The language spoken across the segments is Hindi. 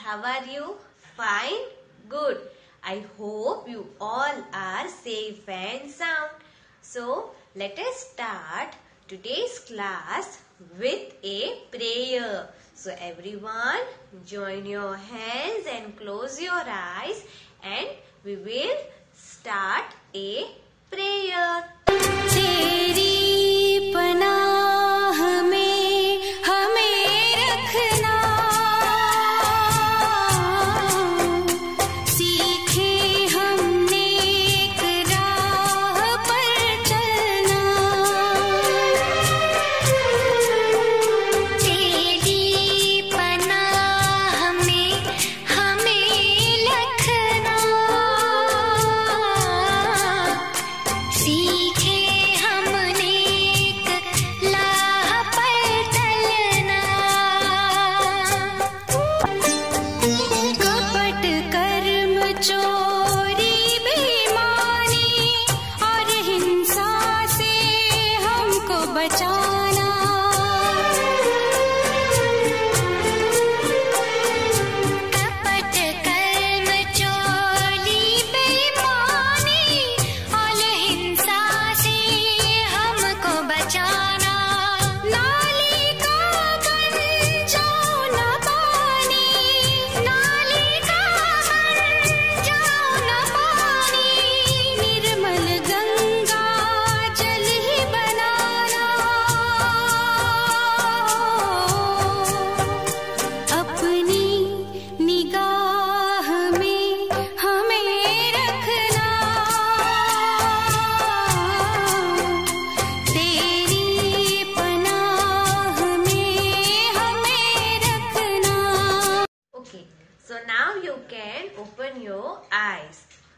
how are you? Fine? Good. I hope you all are safe and sound. So, let us start today's class with a prayer. So, everyone, join your hands and close your eyes and we will start a prayer. तेरी पनाह में हमें रखना, सीखे हमने एक राह पर चलना। तेरी पनाह में हमें रखना, सीखे चोरी बेईमानी और हिंसा से हमको बचाना। कपट कर्म चोरी बेईमानी और हिंसा से हमको बचाना। नाली का गंजा न पानी, नाली का निर्मल गंगा जल ही बनाना। अपनी निगाह में हमें रखना, तेरी पनाह में हमें रखना। Okay, so now you can open your eyes.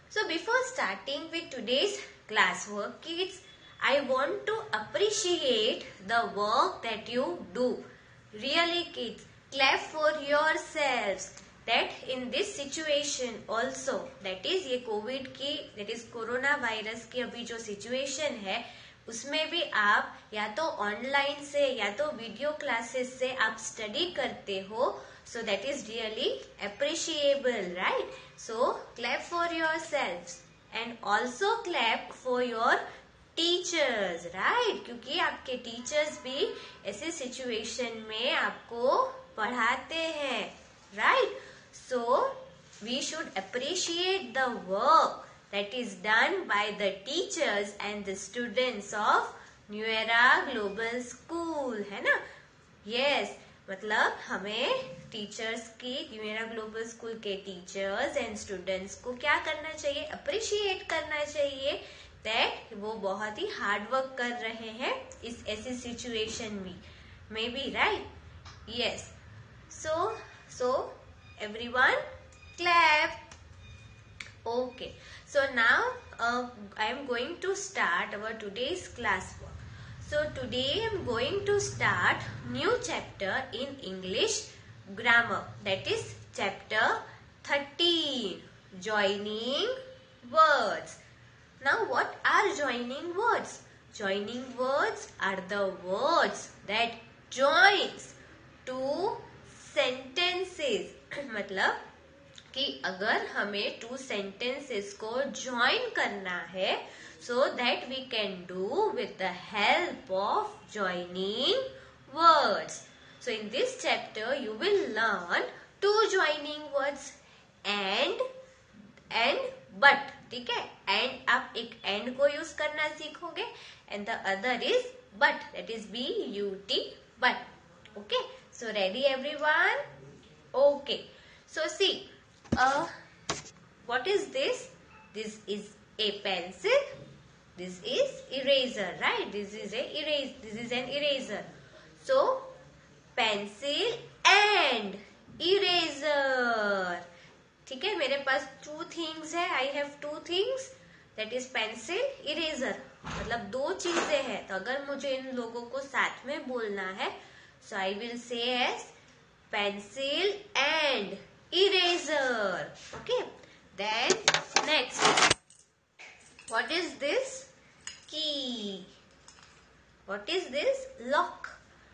So before starting with today's classwork, kids, I want to appreciate the work that you do. Really, kids, clap for yourselves that in this situation also, that is ये कोविड की, that is कोरोना वायरस की अभी जो सिचुएशन है उसमें भी आप या तो ऑनलाइन से या तो वीडियो क्लासेस से आप स्टडी करते हो. So that is really appreciable, right? So clap for yourselves and also clap for your teachers, right? क्योंकि आपके टीचर्स भी ऐसे सिचुएशन में आपको पढ़ाते हैं, right? So we should appreciate the work that is done by the teachers and the students of New Era Global School, है ना? Yes, मतलब हमें टीचर्स की, न्यू एरा ग्लोबल स्कूल के टीचर्स एंड स्टूडेंट्स को क्या करना चाहिए? अप्रिशिएट करना चाहिए दैट वो बहुत ही हार्ड वर्क कर रहे हैं इस ऐसी सिचुएशन में भी, right? Yes. So everyone clap. Okay, so now I am going to start our today's class work. So today I am going to start new chapter in English grammar, that is chapter 13, joining words. Now what are joining words? Joining words are the words that joins two sentences. मतलब कि अगर हमें two sentences को join करना है, so that we can do with the help of joining words. So in this chapter you will learn two joining words, and but. ठीक है? and आप एक and को यूज करना सीखोगे and the other is but, that is but, but. Okay, so ready everyone? Okay, so see, what is this? This is a pencil. This is eraser, right? This is an eraser. So pencil and eraser. ठीक है, मेरे पास two things है. I have two things, that is pencil, eraser. मतलब दो चीजें हैं. तो अगर मुझे इन लोगों को साथ में बोलना है, so I will say as pencil and eraser. Okay. Then next, what is this? Key. What is this? Lock.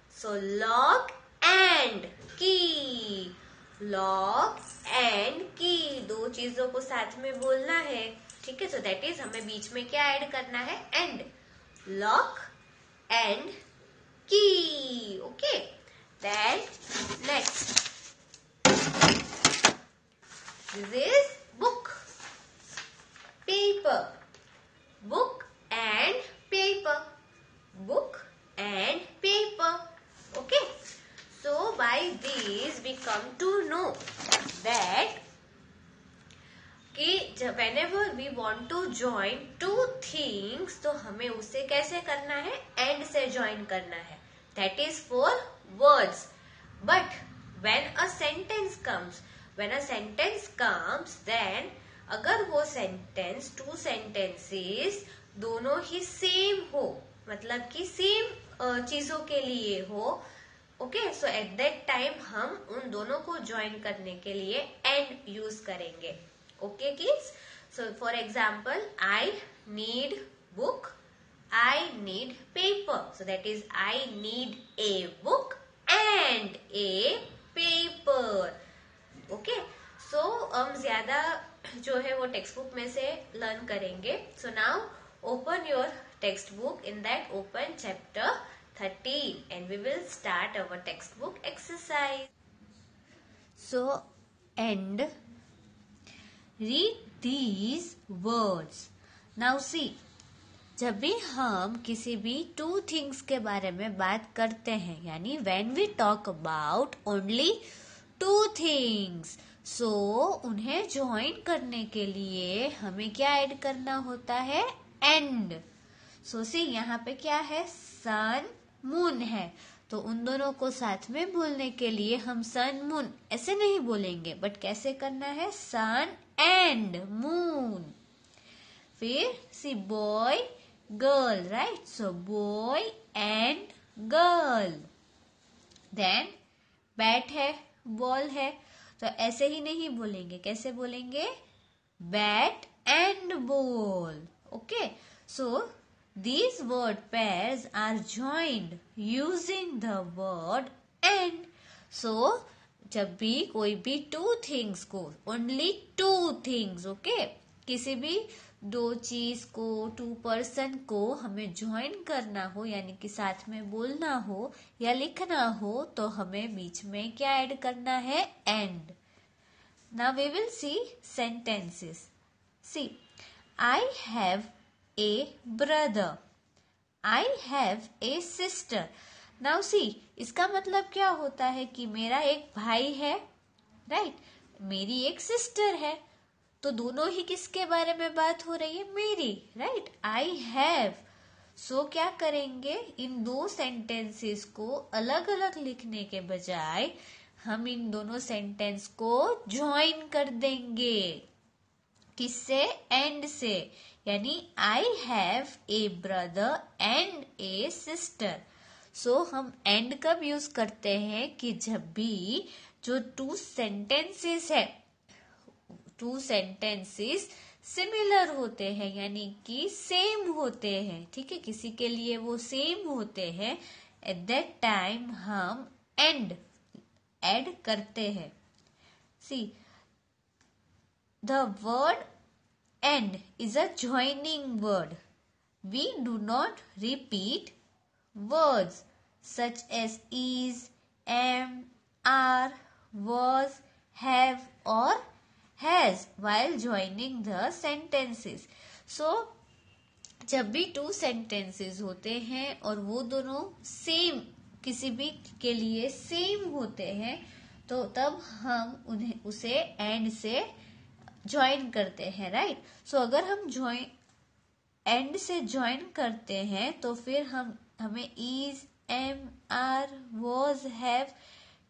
So lock and key. Lock and की, दो चीजों को साथ में बोलना है, ठीक है। सो दैट इज हमें बीच में क्या ऐड करना है, and, lock and key, okay. Then next, this is book, paper, book and paper, book and paper, okay. So by these we come to know that कि whenever we want to join two things, तो हमें उसे कैसे करना है, and से join करना है, that is for words. But when a sentence comes, then अगर वो सेंटेंस, टू सेंटेंसेस दोनों ही सेम हो, मतलब कि सेम चीजों के लिए हो, okay, so at that time हम उन दोनों को ज्वाइन करने के लिए एंड यूज करेंगे, okay kids. So for example, I need book, I need paper, so that is I need a book and a paper, okay. So हम ज्यादा जो है वो टेक्स्ट बुक में से लर्न करेंगे। So now open your text book, in that open chapter 13 and we will start our text book exercise. So and read these words. Now see, जब भी हम किसी भी टू थिंग्स के बारे में बात करते हैं, यानी when we talk about only two things, so उन्हें ज्वाइन करने के लिए हमें क्या ऐड करना होता है, एंड। सो सी, यहाँ पे क्या है, सन मून है, तो उन दोनों को साथ में बोलने के लिए हम सन मून ऐसे नहीं बोलेंगे, बट कैसे करना है, सन एंड मून। फिर see, boy girl, right, so boy and girl. Then bat है, बॉल है, तो ऐसे ही नहीं बोलेंगे, कैसे बोलेंगे, bat and ball, okay. So these word pairs are joined using the word and. So जब भी कोई भी टू थिंग्स को, ओनली टू थिंग्स, ओके, किसी भी दो चीज को, टू पर्सन को हमें ज्वाइन करना हो, यानी कि साथ में बोलना हो या लिखना हो, तो हमें बीच में क्या ऐड करना है, and. Now we will see sentences. See, I have a brother, I have a sister. Now see, इसका मतलब क्या होता है कि मेरा एक भाई है, राइट, मेरी एक सिस्टर है, तो दोनों ही किसके बारे में बात हो रही है, मेरी, राइट, आई हैव। सो क्या करेंगे, इन दो सेंटेंसेस को अलग अलग लिखने के बजाय हम इन दोनों सेंटेंस को ज्वाइन कर देंगे, किससे, एंड से, यानी I have a brother and a sister. So हम एंड कब यूज करते हैं, कि जब भी जो टू सेंटेंसेस है, टू सेंटेंसेस सिमिलर होते हैं, यानी कि सेम होते हैं, ठीक है, किसी के लिए वो सेम होते हैं, एट दैट टाइम हम एंड ऐड करते हैं। See, the word and is a joining word. We do not repeat words such as is, am, are, was, have or has while joining the sentences. So जब भी टू सेंटेंसेस होते हैं और वो दोनों सेम, किसी भी के लिए सेम होते हैं, तो तब हम उन्हें उसे एंड से ज्वाइन करते हैं, राइट। सो अगर हम एंड से ज्वाइन करते हैं तो फिर हमें is, am, are, was, have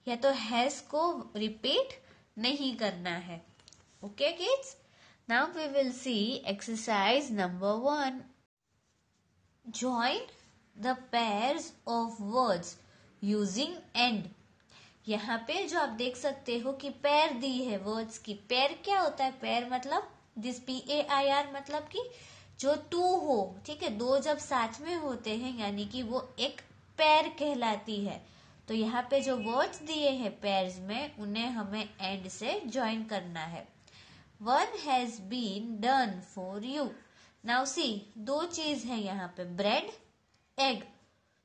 या तो हैज को रिपीट नहीं करना है, okay kids. Now we will see exercise number 1. Join the pairs of words using and. यहाँ पे जो आप देख सकते हो कि पैर दी है वर्ड्स की। पैर क्या होता है? पैर मतलब दिस PAIR मतलब कि जो टू हो, ठीक है, दो जब साथ में होते हैं यानी कि वो एक पैर कहलाती है। तो यहाँ पे जो वर्ड्स दिए हैं पेयर्स में उन्हें हमें एंड से ज्वाइन करना है। 1 has been done for you. Now see, दो चीज है यहाँ पे, ब्रेड एग,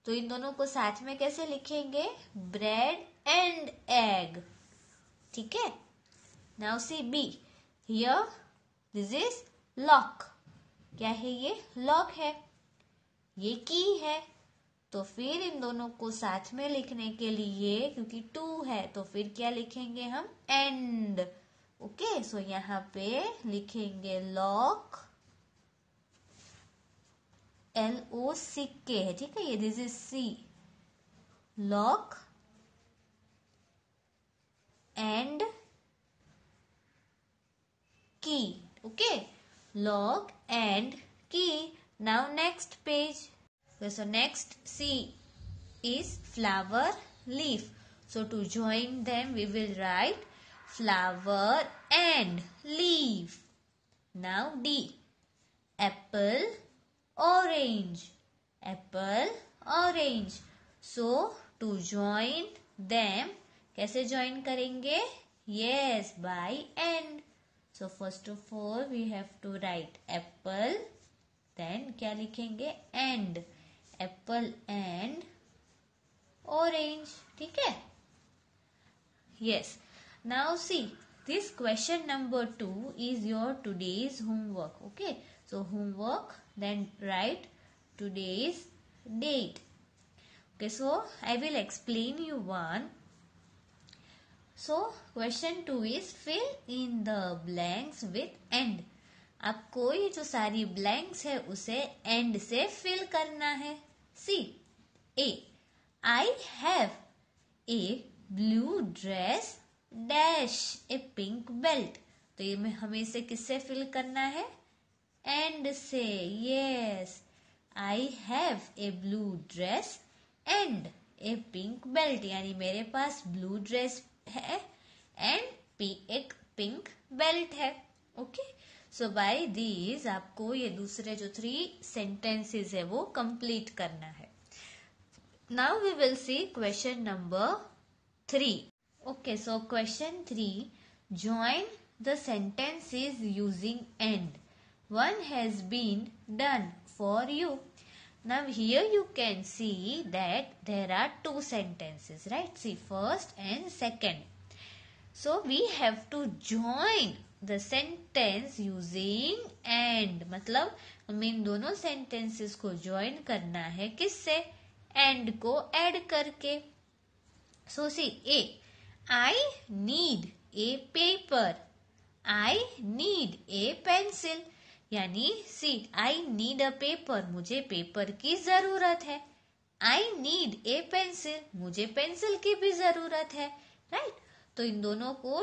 तो इन दोनों को साथ में कैसे लिखेंगे, ब्रेड एंड एग, ठीक है। Now see B, here this is lock, क्या है ये, लॉक है, ये की है, तो फिर इन दोनों को साथ में लिखने के लिए, क्योंकि 2 है तो फिर क्या लिखेंगे हम, एंड, ओके। सो यहाँ पे लिखेंगे लॉक, LOCK है, ठीक है, ये this is C, lock and key, okay, lock and key. Now next page, so next C is flower, leaf, so to join them we will write flower and leaf. Now D, apple, orange, apple, orange, so to join them कैसे join करेंगे, yes, by and. So first of all we have to write apple, then क्या लिखेंगे, and, एप्पल एंड ऑरेंज, ठीक है, yes. Now see this question number 2 is your today's homework, okay. So homework, then write today's date, okay. So I will explain you one. So question 2 is fill in the blanks with and, आपको ये जो सारी ब्लैंक्स है उसे एंड से फिल करना है। See, A, I have a blue dress dash a pink belt, तो ये में हमें इसे किससे फिल करना है, एंड से, yes, I have a blue dress and A pink belt, यानी मेरे पास ब्लू ड्रेस है एंड एक पिंक बेल्ट है, ओके। सो बाय दीज आपको ये दूसरे जो 3 सेंटेंसेस है वो कंप्लीट करना है। Now we will see question number 3, okay. So question 3, join the sentences using and. 1 has been done for you. Now here you can see that there are 2 sentences, right? See, first and second. So we have to join the sentence using and, मतलब हमें इन दोनों sentences को join करना है किससे, and को add करके। So see, A, I need a paper, I need a pencil, यानी see, I need a paper, मुझे पेपर की जरूरत है, I need a pencil, मुझे पेंसिल की भी जरूरत है, राइट। तो इन दोनों को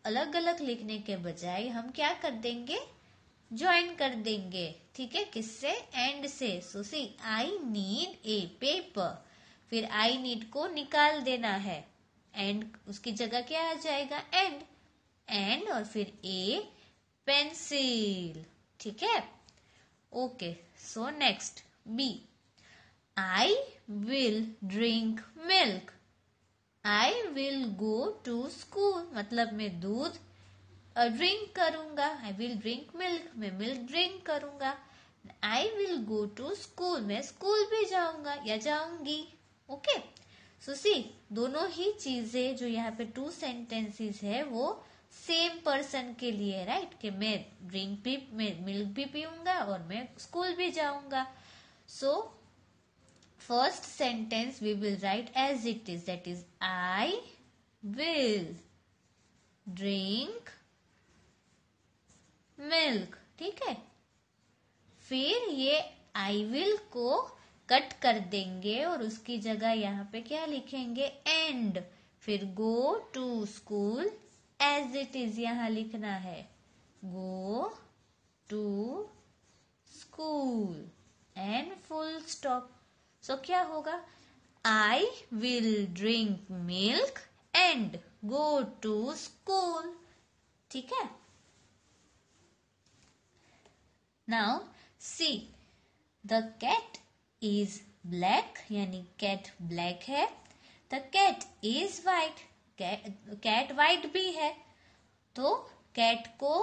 अलग अलग लिखने के बजाय हम क्या कर देंगे, ज्वाइन कर देंगे, ठीक है, किससे, एंड से। सो सी, आई नीड ए पेपर, फिर आई नीड को निकाल देना है, एंड उसकी जगह क्या आ जाएगा, एंड, एंड और फिर ए पेंसिल, ठीक है, okay. So next B, I will drink milk, I will go to school, मतलब मैं दूध ड्रिंक करूंगा, आई विल ड्रिंक मिल्क, मैं मिल्क ड्रिंक करूंगा, I will go to school, मैं स्कूल भी जाऊंगा या जाऊंगी, ओके। सो सी, दोनों ही चीजें जो यहाँ पे 2 सेंटेंसेस है वो सेम पर्सन के लिए, राइट, कि मैं मिल्क भी पीऊंगा और मैं स्कूल भी जाऊंगा। सो first sentence we will write as it is, that is I will drink milk, ठीक है। फिर ये I will को कट कर देंगे और उसकी जगह यहाँ पे क्या लिखेंगे, and, फिर go to school as it is यहाँ लिखना है, go to school and full stop। सो क्या होगा, I will drink milk and go to school, ठीक है। Now see, the cat is black, यानी cat black है, the cat is white, cat white भी है, तो कैट को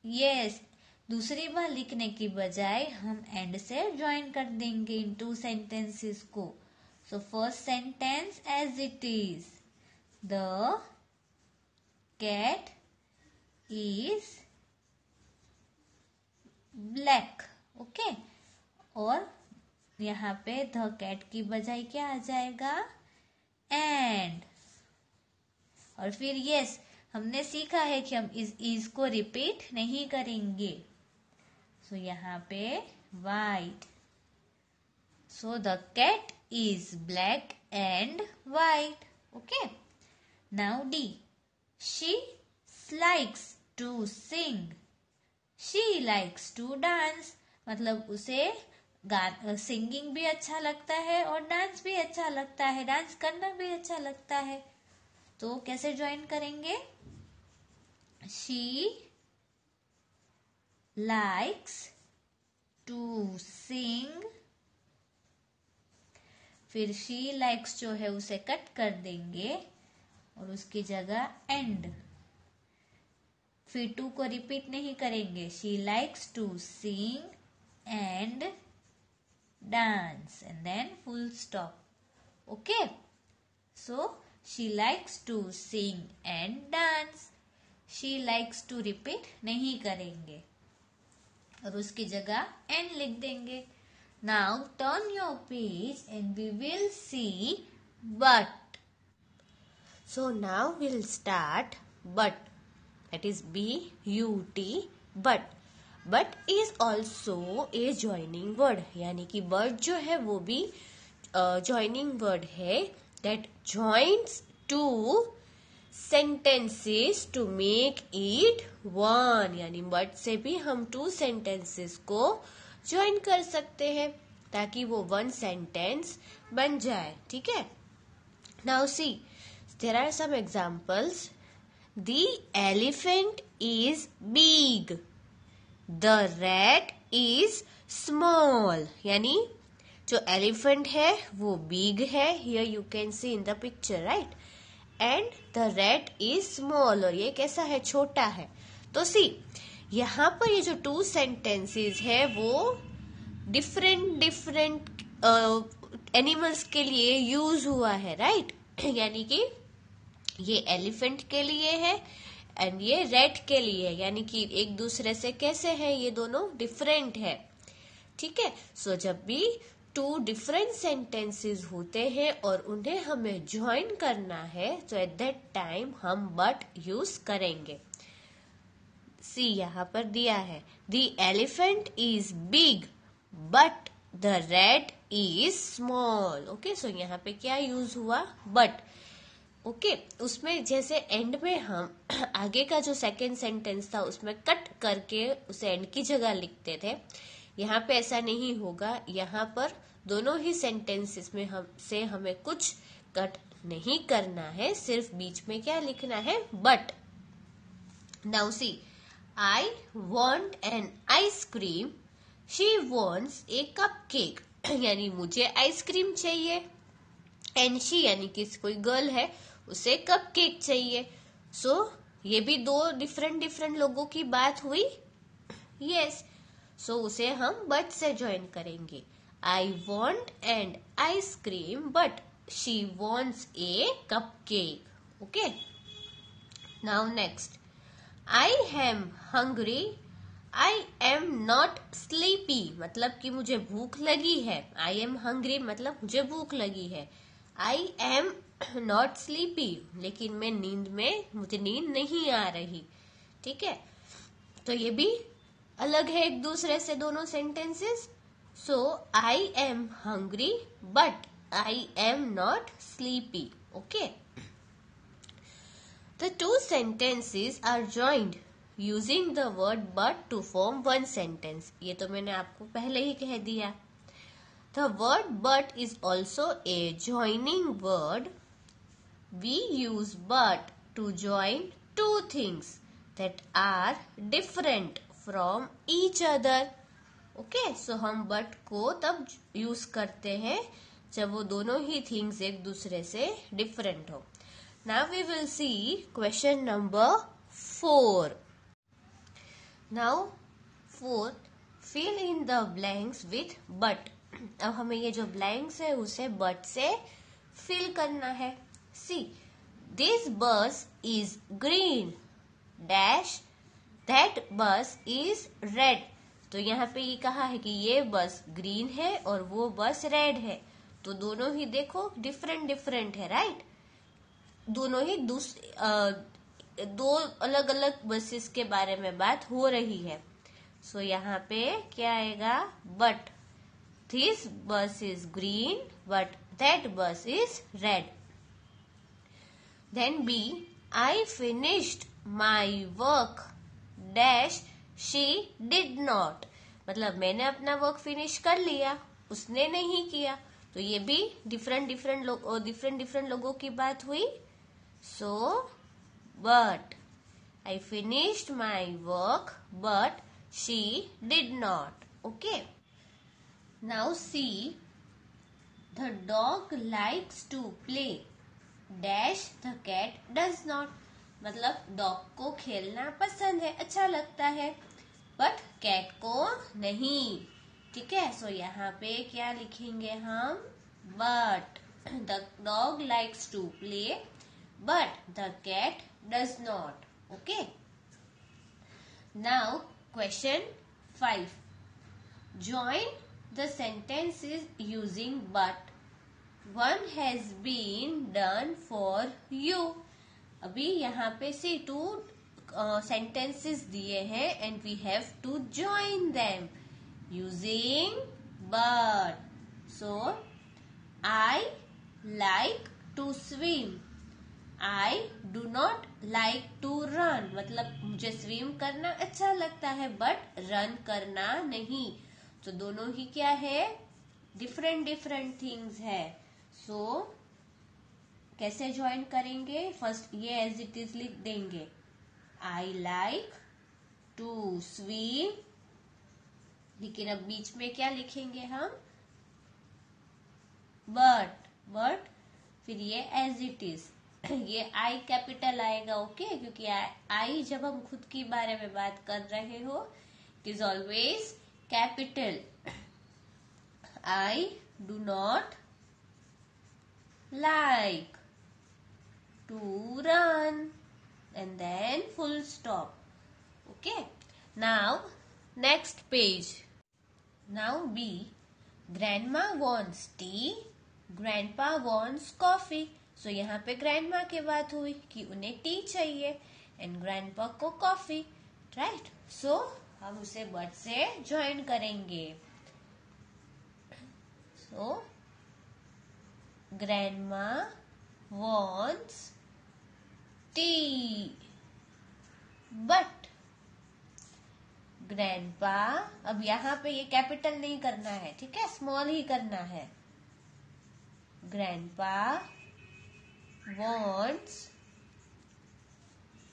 यस दूसरी बार लिखने की बजाय हम एंड से ज्वाइन कर देंगे इन टू सेंटेंसेस को. So first sentence as it is, the cat is black. Okay, और यहाँ पे द कैट की बजाय क्या आ जाएगा, एंड. और फिर यस हमने सीखा है कि हम इस को रिपीट नहीं करेंगे. सो यहाँ पे white, so the cat is black and white. Okay, now D, she likes to sing, she likes to dance. मतलब उसे सिंगिंग भी अच्छा लगता है और डांस भी अच्छा लगता है, डांस करना भी अच्छा लगता है. तो कैसे ज्वाइन करेंगे, शी लाइक्स टू सिंग, फिर शी लाइक्स जो है उसे कट कर देंगे और उसकी जगह एंड. फिर टू को रिपीट नहीं करेंगे, she likes to sing and dance and then full stop. Okay, so she likes to sing and dance. She likes to repeat नहीं करेंगे और उसकी जगह एंड लिख देंगे. Now turn your page and we will see but. So now will start but, that is B-U-T, but. But is also a joining word, यानी कि but जो है वो भी joining word है that joins two sentences to make it one. यानी but से भी हम two sentences को join कर सकते हैं ताकि वो one sentence बन जाए. ठीक है, now see, there are some examples. The elephant is big. The rat is small. यानी जो elephant है वो big है. Here you can see in the picture, right? And the rat is small. और ये कैसा है, छोटा है. तो see, यहाँ पर ये जो two sentences है वो different animals के लिए use हुआ है, right? यानी कि ये एलिफेंट के लिए है एंड ये रैट के लिए, यानी कि एक दूसरे से कैसे है, ये दोनों डिफरेंट है. ठीक है, सो जब भी टू डिफरेंट सेंटेंसेस होते हैं और उन्हें हमें ज्वाइन करना है तो एट दैट टाइम हम बट यूज करेंगे. सी यहाँ पर दिया है, the elephant is big but the rat is small. Okay, so यहाँ पे क्या यूज हुआ, बट. ओके, उसमें जैसे एंड में हम आगे का जो सेकेंड सेंटेंस था उसमें कट करके उसे एंड की जगह लिखते थे. यहाँ पे ऐसा नहीं होगा. यहाँ पर दोनों ही सेंटेंसेस में हमें कुछ कट नहीं करना है, सिर्फ बीच में क्या लिखना है, but. Now C, I want an ice cream, she wants A cup cake. यानी मुझे आइसक्रीम चाहिए एंड शी यानी कि कोई गर्ल है उसे कप केक चाहिए. सो ये भी दो डिफरेंट लोगों की बात हुई. यस, सो उसे हम बट से ज्वाइन करेंगे. I want and ice cream but she wants A cup cake. Okay, now next, I am hungry, I am not sleepy. मतलब कि मुझे भूख लगी है. आई एम हंग्री मतलब मुझे भूख लगी है. आई एम नॉट स्लीपी, लेकिन मुझे नींद नहीं आ रही. ठीक है, तो ये भी अलग है एक दूसरे से दोनों sentences. So I am hungry but I am not sleepy. Okay, the two sentences are joined using the word but to form one sentence. ये तो मैंने आपको पहले ही कह दिया. The word but is also a joining word. We use but to join two things that are different from each other. Okay, so हम but को तब use करते हैं जब वो दोनों ही थिंग्स एक दूसरे से डिफरेंट हो. Now we will see question number 4. Now fourth, fill in the blanks with but. अब हमें ये जो blanks है उसे but से fill करना है. See, this bus is green dash that bus is red. तो यहाँ पे ये कहा है कि ये बस ग्रीन है और वो बस रेड है. तो दोनों ही देखो डिफरेंट है, राइट. दोनों ही दो अलग अलग बसेस के बारे में बात हो रही है. सो यहाँ पे क्या आएगा? But this bus is green but that bus is red. Then B, I finished my work dash she did not. मतलब मैंने अपना वर्क फिनिश कर लिया, उसने नहीं किया. तो ये भी डिफरेंट लोगों की बात हुई. So, but I finished my work, but she did not. Okay. Now see, the dog likes to play. Dash the cat does not. मतलब डॉग को खेलना पसंद है, अच्छा लगता है, बट कैट को नहीं. ठीक है. सो यहाँ पे क्या लिखेंगे हम? But the dog likes to play. But the cat does not. Okay. Now question 5. Join the sentences using but. One has been done for you. अभी यहाँ पे see 2 sentences दिए हैं and we have to join them using but. So I like to swim. I do not like to run. मतलब मुझे स्विम करना अच्छा लगता है बट रन करना नहीं. तो दोनों ही क्या है? डिफरेंट थिंग्स है. सो कैसे ज्वाइन करेंगे? फर्स्ट ये एज इट इज लिख देंगे. I like to swim. लेकिन अब बीच में क्या लिखेंगे हम? बट फिर ये एज इट इज. ये आई कैपिटल आएगा. ओके. क्योंकि आई जब हम खुद के बारे में बात कर रहे हो it is always capital. I do not like to run and then full stop. Okay. Now next page. Now B, grandma wants tea, grandpa wants coffee. So यहाँ पे ग्रैंडमा की बात हुई कि उन्हें टी चाहिए एंड ग्रैंडपा को कॉफी, राइट. सो हम उसे बट से ज्वाइन करेंगे. So grandma wants tea but grandpa. अब यहाँ पे ये कैपिटल नहीं करना है, ठीक है, स्मॉल ही करना है. Grandpa wants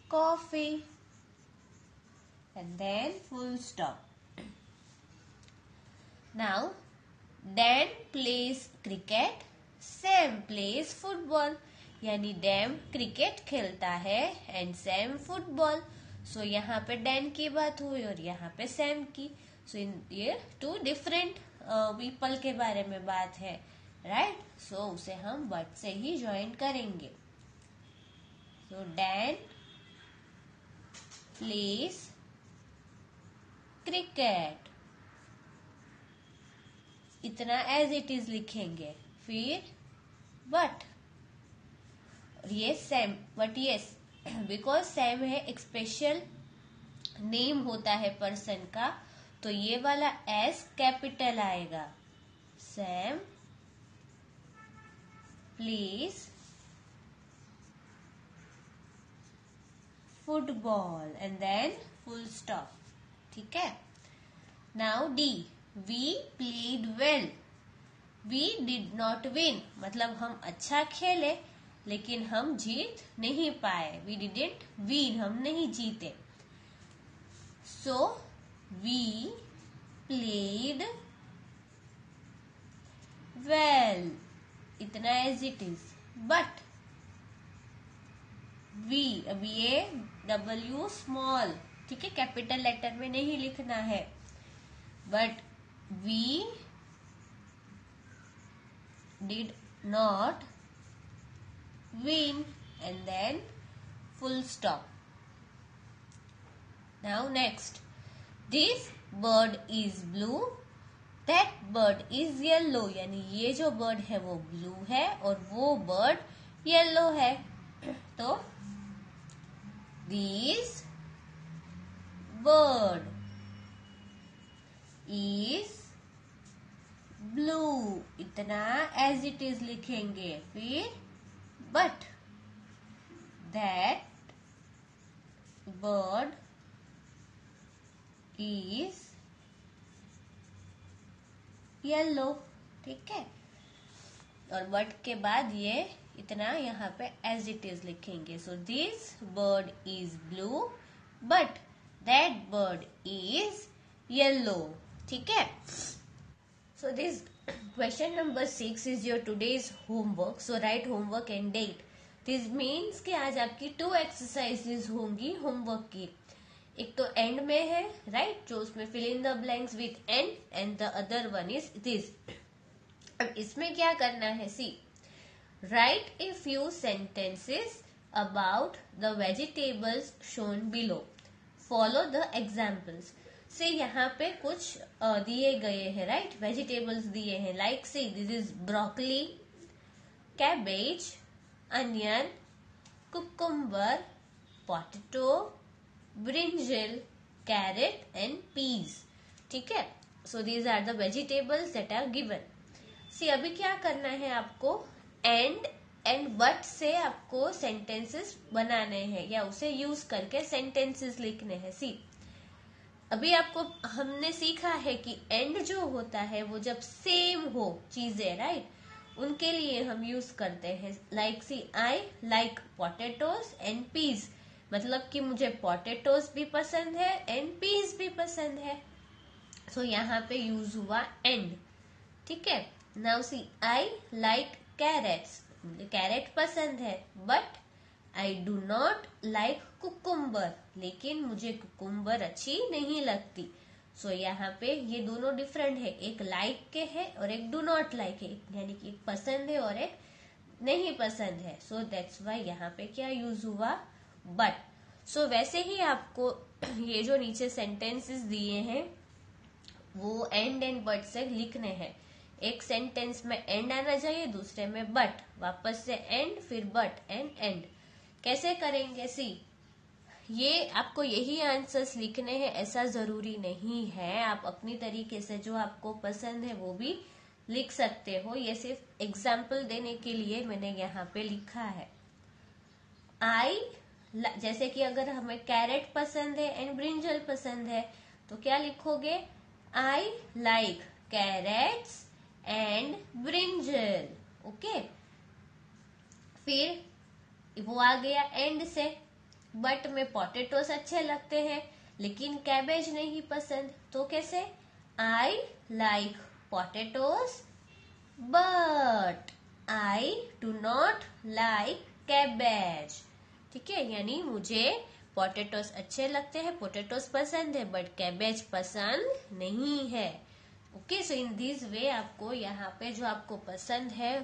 coffee and then full stop. Now Dan plays cricket, Sam plays football. यानी डैम क्रिकेट खेलता है एंड सैम फुटबॉल. सो यहाँ पे डैन की बात हुई और यहाँ पे सैम की. सो ये 2 डिफरेंट पीपल के बारे में बात है, राइट. सो उसे हम बट से ही ज्वाइन करेंगे. सो डैन प्लेस क्रिकेट. इतना एज इट इज लिखेंगे. फिर बट ये Sam. But yes, because Sam है एक स्पेशल नेम होता है पर्सन का, तो ये वाला एस कैपिटल आएगा. Sam plays football and then full stop. ठीक है. Now D, we played well, we did not win. मतलब हम अच्छा खेले लेकिन हम जीत नहीं पाए. वी डिडंट विन, हम नहीं जीते. सो वी प्लेड well, इतना as it is. But we, अब ये W स्मॉल, ठीक है, कैपिटल लेटर में नहीं लिखना है. But we did not win, and then full stop. Now next, this bird is blue, that bird is yellow. यानी ये जो बर्ड है वो ब्लू है और वो बर्ड येलो है. तो this bird is blue, इतना as it is लिखेंगे. फिर but that bird is yellow, ठीक है. और but के बाद ये इतना यहाँ पे as it is लिखेंगे. So this bird is blue but that bird is yellow, ठीक है. So this question number 6 is your today's homework. So write homework and date. This means कि आज आपकी 2 exercises होंगी होमवर्क की. एक तो एंड में है, राइट, जो उसमें fill in the blanks with and and the other one is this. अब इसमें क्या करना है, see, write a few sentences about the vegetables shown below. Follow the examples. से यहाँ पे कुछ दिए गए हैं, राइट, वेजिटेबल्स दिए हैं. Like say this is broccoli, cabbage, onion, cucumber, potato, brinjal, carrot and peas, ठीक है. So these are the vegetables that are given. See अभी क्या करना है आपको, एंड बट से आपको सेंटेंसेस बनाने हैं या उसे यूज करके सेंटेंसेस लिखने हैं. सी अभी आपको हमने सीखा है कि एंड जो होता है वो जब सेम हो चीजें, राइट, उनके लिए हम यूज करते हैं. Like C, I like potatoes and peas, मतलब कि मुझे पोटैटोज भी पसंद है एंड पीज भी पसंद है. सो यहाँ पे यूज हुआ एंड, ठीक है. Now C, I like carrots, मुझे कैरेट पसंद है. But I do not like cucumber, लेकिन मुझे कुकुम्बर अच्छी नहीं लगती. सो यहाँ पे ये दोनों डिफरेंट है, एक लाइक के है और एक डू नॉट लाइक है, यानी कि एक पसंद है और एक नहीं पसंद है. सो दैट्स वाई यहाँ पे क्या यूज हुआ, बट. सो वैसे ही आपको ये जो नीचे सेंटेंसेस दिए हैं वो एंड बट से लिखने हैं. एक सेंटेंस में एंड आना चाहिए, दूसरे में बट, वापस से एंड, फिर बट एंड एंड. कैसे करेंगे, सी, ये आपको यही आंसर्स लिखने हैं ऐसा जरूरी नहीं है. आप अपनी तरीके से जो आपको पसंद है वो भी लिख सकते हो. ये सिर्फ एग्जाम्पल देने के लिए मैंने यहाँ पे लिखा है. आई, जैसे कि अगर हमें कैरेट पसंद है एंड ब्रिंजल पसंद है तो क्या लिखोगे, आई like carrots and brinjal, okay. फिर वो आ गया एंड से. बट में पोटैटोस अच्छे लगते हैं लेकिन कैबेज नहीं पसंद, तो कैसे, I like potatoes but I do not like cabbage, ठीक है. यानी मुझे पोटैटोस अच्छे लगते हैं, पोटैटोस पसंद है, बट कैबेज पसंद नहीं है. Okay. So in this way आपको यहाँ पे जो आपको पसंद है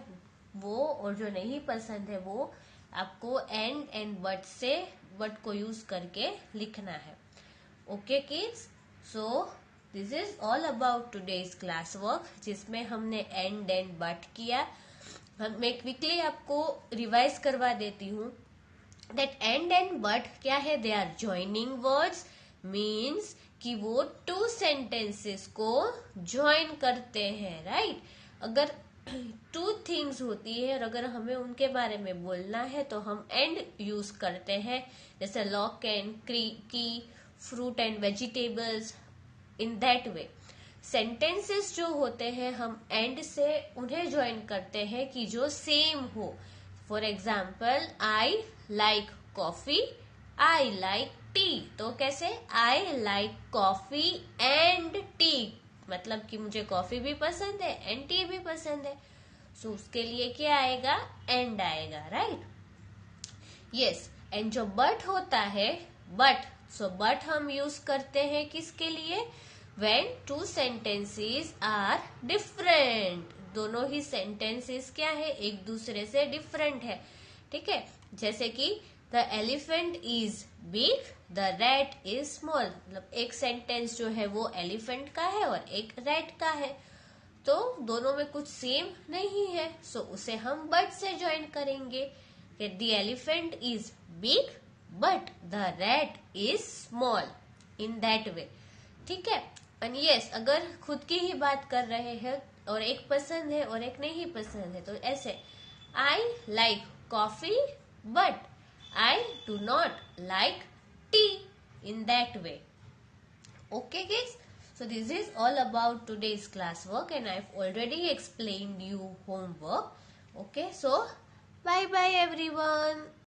वो और जो नहीं पसंद है वो आपको एंड बट से बट को यूज करके लिखना है. Okay kids, so this is all about today's class work, जिसमें हमने एंड बट किया. मैं क्विकली आपको रिवाइज करवा देती हूँ दैट एंड बट क्या है, they are joining words, means कि वो 2 सेंटेंसेस को ज्वाइन करते हैं, राइट. अगर 2 थिंग्स होती है और अगर हमें उनके बारे में बोलना है तो हम एंड यूज करते हैं, जैसे लॉक एंड की, fruit and vegetables, in that way. Sentences जो होते हैं हम एंड से उन्हें ज्वाइन करते हैं कि जो सेम हो. For example, I like coffee, I like T, तो कैसे, I like coffee and T, मतलब कि मुझे कॉफी भी पसंद है एंड टी भी पसंद है, सो उसके लिए क्या आएगा, एंड आएगा, राइट। यस, एंड जो बट होता है, बट, सो बट हम यूज करते हैं किसके लिए, when two sentences are different, दोनों ही sentences क्या है, एक दूसरे से डिफरेंट है, ठीक है। जैसे कि the elephant is big, the rat is small, मतलब एक सेंटेंस जो है वो एलिफेंट का है और एक रैट का है, तो दोनों में कुछ सेम नहीं है, सो उसे हम बट से ज्वाइन करेंगे कि the elephant is big but the rat is small, in that way, ठीक है। एंड यस, अगर खुद की ही बात कर रहे हैं और एक पसंद है और एक नहीं पसंद है, तो ऐसे I like coffee but I do not like T, in that way. Okay guys, so this is all about today's classwork and I've already explained you homework. Okay, so bye bye everyone.